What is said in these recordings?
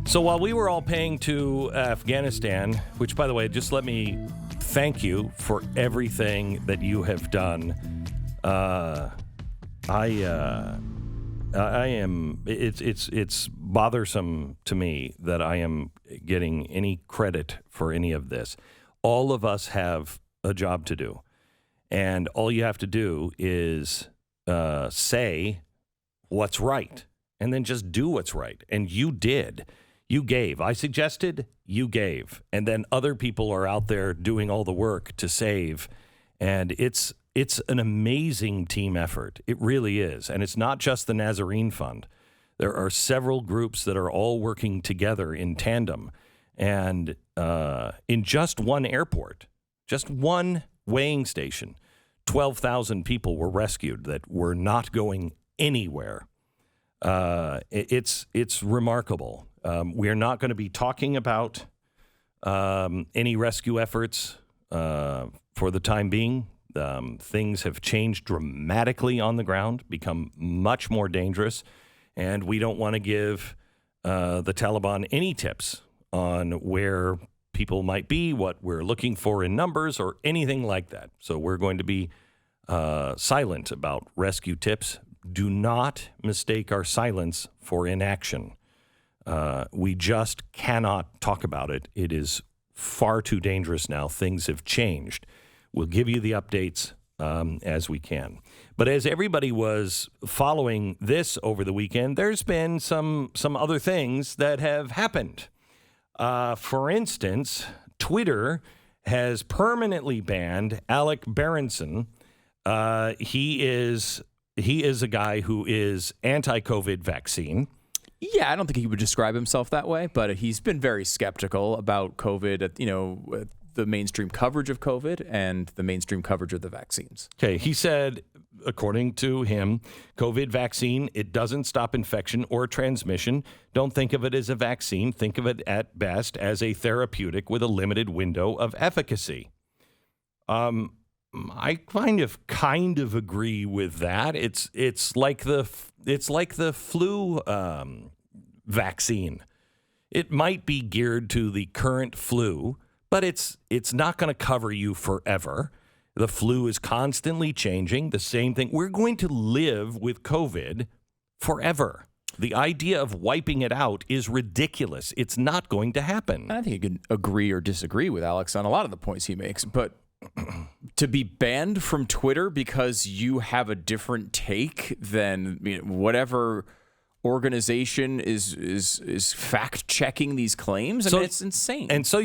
So while we were all paying to Afghanistan, which, by the way, just let me thank you for everything that you have done. I am. It's bothersome to me that I am getting any credit for any of this. All of us have a job to do, and all you have to do is say what's right, and then just do what's right. And you did. You gave. I suggested, you gave. And then other people are out there doing all the work to save. And it's an amazing team effort. It really is. And it's not just the Nazarene Fund. There are several groups that are all working together in tandem. And in just one airport, just one weighing station, 12,000 people were rescued that were not going anywhere. It's remarkable. We are not going to be talking about any rescue efforts for the time being. Things have changed dramatically on the ground, become much more dangerous, and we don't want to give the Taliban any tips on where people might be, what we're looking for in numbers, or anything like that. So we're going to be silent about rescue tips. Do not mistake our silence for inaction. We just cannot talk about it. It is far too dangerous now. Things have changed. We'll give you the updates as we can. But as everybody was following this over the weekend, there's been some other things that have happened. For instance, Twitter has permanently banned Alec Berenson. He is a guy who is anti-COVID vaccine. Yeah, I don't think he would describe himself that way, but he's been very skeptical about COVID, the mainstream coverage of COVID and the mainstream coverage of the vaccines. Okay, he said, according to him, COVID vaccine, it doesn't stop infection or transmission. Don't think of it as a vaccine. Think of it at best as a therapeutic with a limited window of efficacy. I kind of agree with that. It's like the flu vaccine. It might be geared to the current flu, but it's not going to cover you forever. The flu is constantly changing. The same thing. We're going to live with COVID forever. The idea of wiping it out is ridiculous. It's not going to happen. I think you can agree or disagree with Alex on a lot of the points he makes, but to be banned from Twitter because you have a different take than whatever organization is fact checking these claims, I mean, it's insane. And so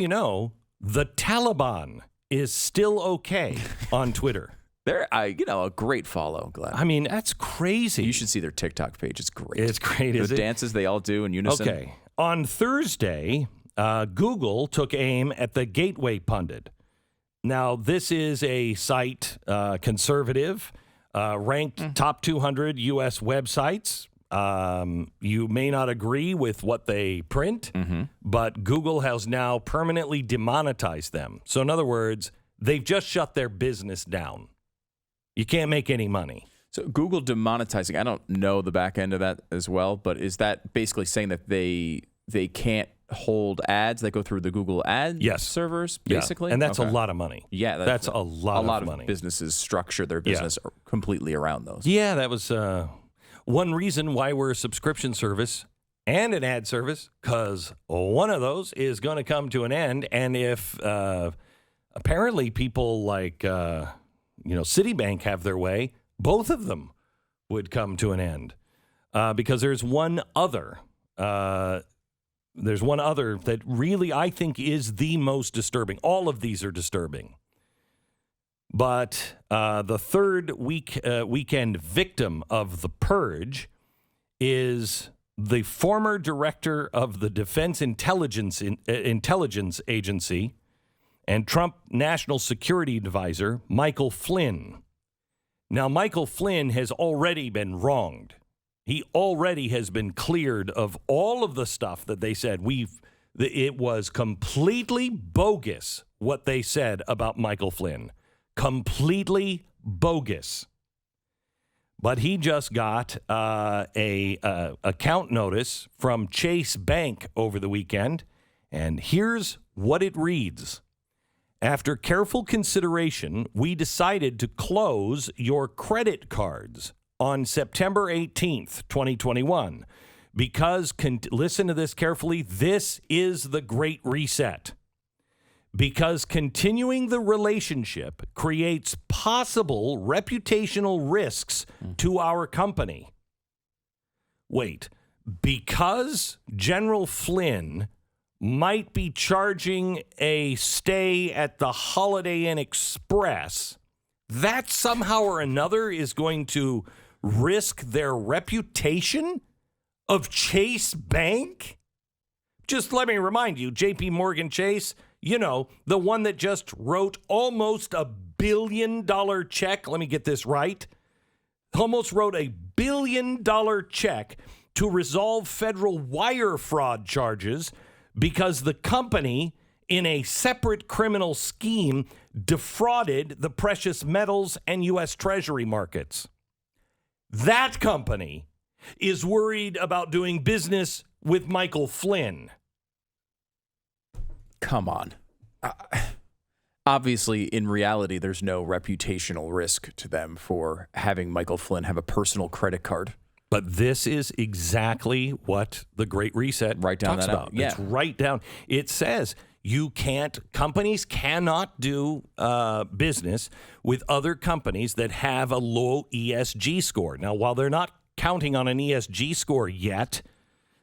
the Taliban is still okay on Twitter. They're a great follow, Glenn. I mean, that's crazy. You should see their TikTok page. It's great. It's great. The dances they all do in unison. Okay. On Thursday, Google took aim at the Gateway Pundit. Now, this is a site, conservative, ranked top 200 U.S. websites. You may not agree with what they print, but Google has now permanently demonetized them. So, in other words, they've just shut their business down. You can't make any money. So, Google demonetizing, I don't know the back end of that as well, but is that basically saying that they can't hold ads that go through the Google Ads servers, basically? Yeah. And that's a lot of money. Yeah. That's a lot of money. Businesses structure their business completely around those. Yeah, that was one reason why we're a subscription service and an ad service, because one of those is going to come to an end. And if apparently people like, Citibank have their way, both of them would come to an end because there's one other. There's one other that really I think is the most disturbing. All of these are disturbing. But the third weekend victim of the purge is the former director of the Defense Intelligence Agency and Trump National Security Advisor, Michael Flynn. Now, Michael Flynn has already been wronged. He already has been cleared of all of the stuff that they said. It was completely bogus what they said about Michael Flynn. Completely bogus. but he just got a account notice from Chase Bank over the weekend, and here's what it reads. After careful consideration, we decided to close your credit cards on September 18th, 2021, because, listen to this carefully, this is the Great Reset. Because continuing the relationship creates possible reputational risks to our company. Wait, because General Flynn might be charging a stay at the Holiday Inn Express, that somehow or another is going to risk their reputation of Chase Bank? Just let me remind you, J.P. Morgan Chase, you know, the one that just wrote almost $1 billion check. Let me get this right. Almost wrote $1 billion check to resolve federal wire fraud charges because the company, in a separate criminal scheme, defrauded the precious metals and U.S. Treasury markets. That company is worried about doing business with Michael Flynn. Come on. Obviously, in reality, there's no reputational risk to them for having Michael Flynn have a personal credit card. But this is exactly what the Great Reset talks about. Yeah. It's right down. It says companies cannot do business with other companies that have a low ESG score. Now, while they're not counting on an ESG score yet,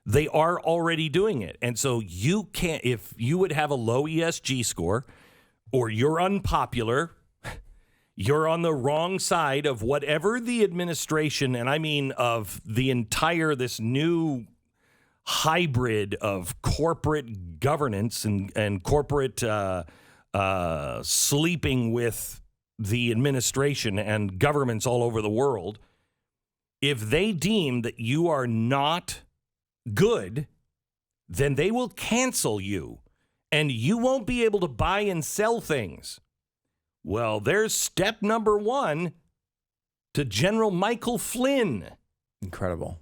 they are already doing it. And so you can't, if you would have a low ESG score or you're unpopular, you're on the wrong side of whatever the administration, and I mean of the entire, this new hybrid of corporate governance and corporate sleeping with the administration and governments all over the world. If they deem that you are not good, then they will cancel you and you won't be able to buy and sell things. Well, there's step number one to General Michael Flynn. Incredible.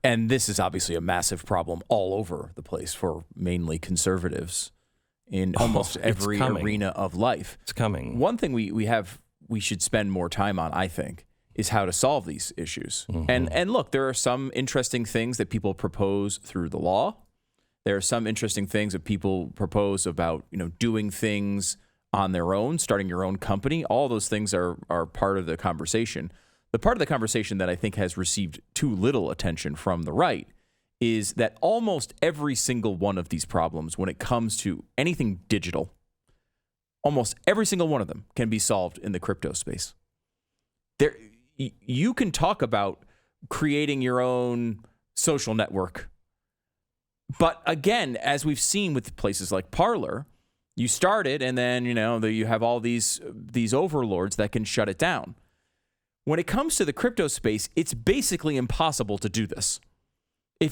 And this is obviously a massive problem all over the place for mainly conservatives in almost every arena of life. It's coming. One thing we should spend more time on, I think, is how to solve these issues. Mm-hmm. And look, there are some interesting things that people propose through the law. There are some interesting things that people propose about, doing things on their own, starting your own company. All those things are part of the conversation. The part of the conversation that I think has received too little attention from the right is that almost every single one of these problems, when it comes to anything digital, almost every single one of them can be solved in the crypto space. You can talk about creating your own social network. But again, as we've seen with places like Parler, you start it and then, you have all these overlords that can shut it down. When it comes to the crypto space, it's basically impossible to do this. When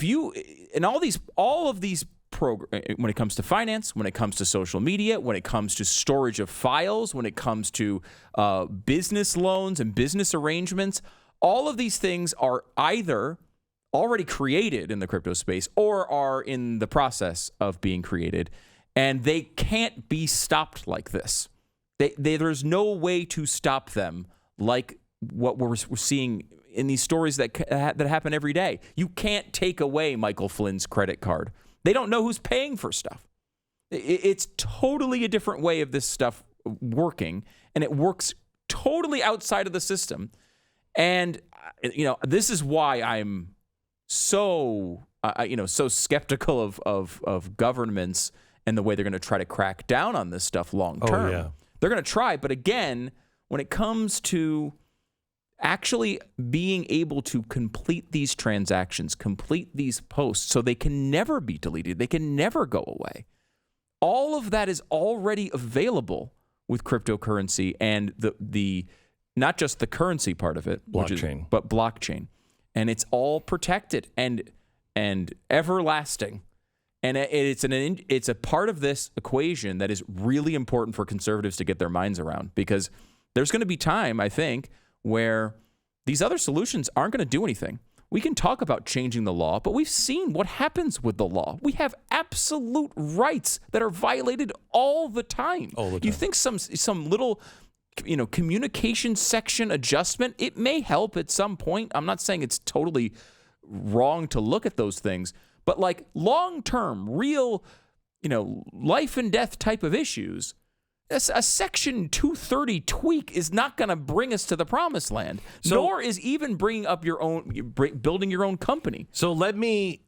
it comes to finance, when it comes to social media, when it comes to storage of files, when it comes to business loans and business arrangements, all of these things are either already created in the crypto space or are in the process of being created, and they can't be stopped like this. There's no way to stop them like what we're seeing in these stories that happen every day. You can't take away Michael Flynn's credit card. They don't know who's paying for stuff. It's totally a different way of this stuff working, and it works totally outside of the system. And, this is why I'm so skeptical of governments and the way they're going to try to crack down on this stuff long term. Oh, yeah. They're going to try. But again, when it comes to actually being able to complete these transactions, complete these posts so they can never be deleted, they can never go away. All of that is already available with cryptocurrency and the not just the currency part of it, blockchain, but blockchain. And it's all protected and everlasting. And it's a part of this equation that is really important for conservatives to get their minds around, because there's going to be time, I think, where These other solutions aren't going to do anything. We can talk about changing the law, but we've seen what happens with the law. We have absolute rights that are violated all the time. You think some little, communication section adjustment, it may help at some point. I'm not saying it's totally wrong to look at those things, but like long-term, real, life and death type of issues, a Section 230 tweak is not going to bring us to the promised land, nor is even bringing up building your own company. So let me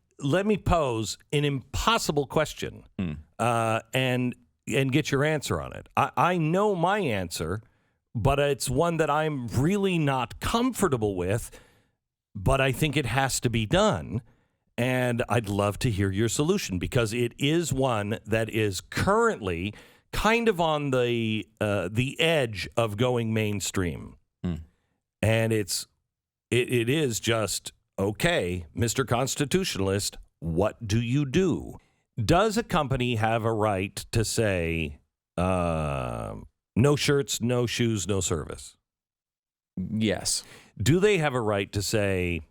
pose an impossible question and get your answer on it. I know my answer, but it's one that I'm really not comfortable with, but I think it has to be done. And I'd love to hear your solution, because it is one that is currently kind of on the edge of going mainstream. And it is just, okay, Mr. Constitutionalist, what do you do? Does a company have a right to say, no shirts, no shoes, no service? Yes. Do they have a right to say,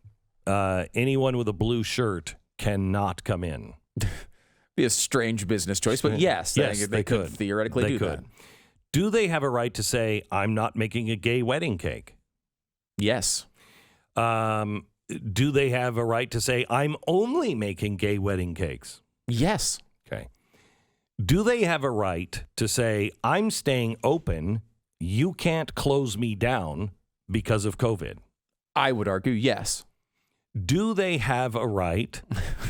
anyone with a blue shirt cannot come in? Be a strange business choice, but yes, they could theoretically do that. Do they have a right to say, I'm not making a gay wedding cake? Yes. Do they have a right to say, I'm only making gay wedding cakes? Yes. Okay. Do they have a right to say, I'm staying open, you can't close me down because of COVID? I would argue yes. Do they have a right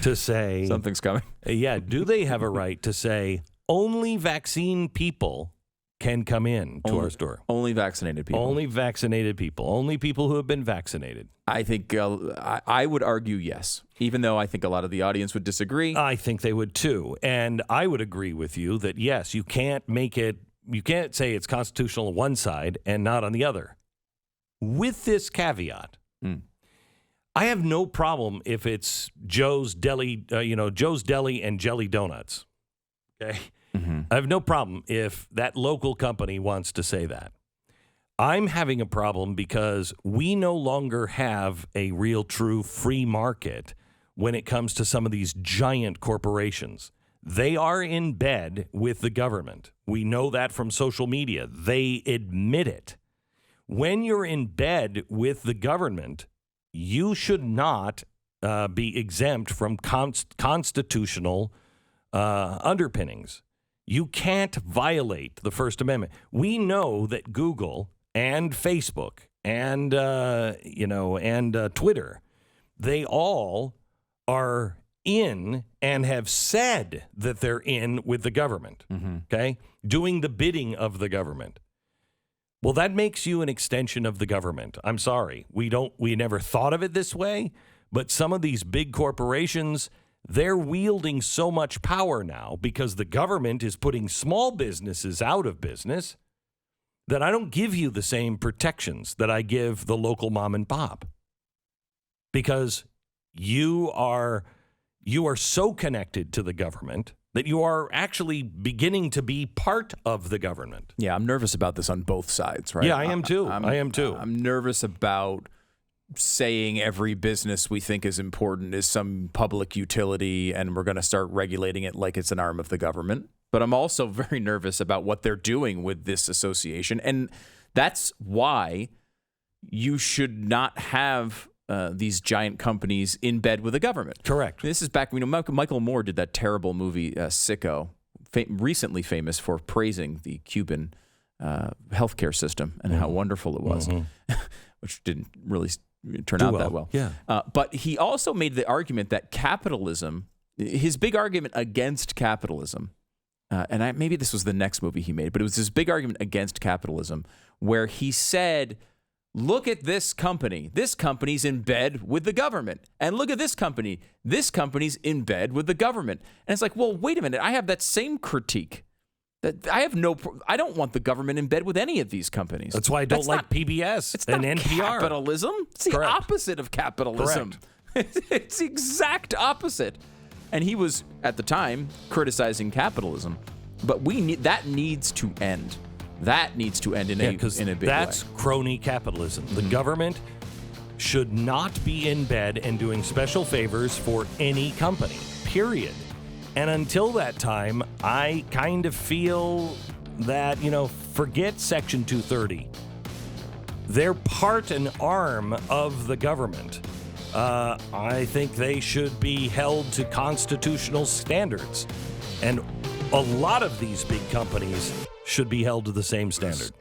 to say... Something's coming. Yeah. Do they have a right to say, only vaccine people can come in to our store? Only vaccinated people. Only vaccinated people. Only people who have been vaccinated. I think I would argue yes, even though I think a lot of the audience would disagree. I think they would too. And I would agree with you that, yes, you can't say it's constitutional on one side and not on the other. With this caveat... I have no problem if it's Joe's Deli, Joe's Deli and Jelly Donuts. Okay. I have no problem if that local company wants to say that. I'm having a problem because we no longer have a real, true free market when it comes to some of these giant corporations. They are in bed with the government. We know that from social media. They admit it. When you're in bed with the government, you should not be exempt from constitutional underpinnings. You can't violate the First Amendment. We know that Google and Facebook and Twitter, they all are in and have said that they're in with the government. Okay, doing the bidding of the government. Well, that makes you an extension of the government. I'm sorry. We never thought of it this way, but some of these big corporations, they're wielding so much power now because the government is putting small businesses out of business that I don't give you the same protections that I give the local mom and pop. Because you are so connected to the government that you are actually beginning to be part of the government. Yeah, I'm nervous about this on both sides, right? Yeah, I am too. I am too. I'm nervous about saying every business we think is important is some public utility and we're going to start regulating it like it's an arm of the government. But I'm also very nervous about what they're doing with this association. And that's why you should not have these giant companies in bed with the government. Correct. This is back, Michael Moore did that terrible movie, Sicko, recently famous for praising the Cuban healthcare system and how wonderful it was, which didn't really turn out that well. Yeah. But he also made the argument that capitalism, his big argument against capitalism, and maybe this was the next movie he made, but it was his big argument against capitalism where he said, look at this company. This company's in bed with the government. And look at this company. This company's in bed with the government. And it's like, well, wait a minute. I have that same critique. I don't want the government in bed with any of these companies. That's why I don't like PBS and NPR. It's not capitalism. It's the opposite of capitalism. It's the exact opposite. And he was, at the time, criticizing capitalism. But that needs to end. That needs to end in a big way. That's crony capitalism. The government should not be in bed and doing special favors for any company, period. And until that time, I kind of feel that, forget Section 230. They're part and arm of the government. I think they should be held to constitutional standards. And a lot of these big companies should be held to the same standard.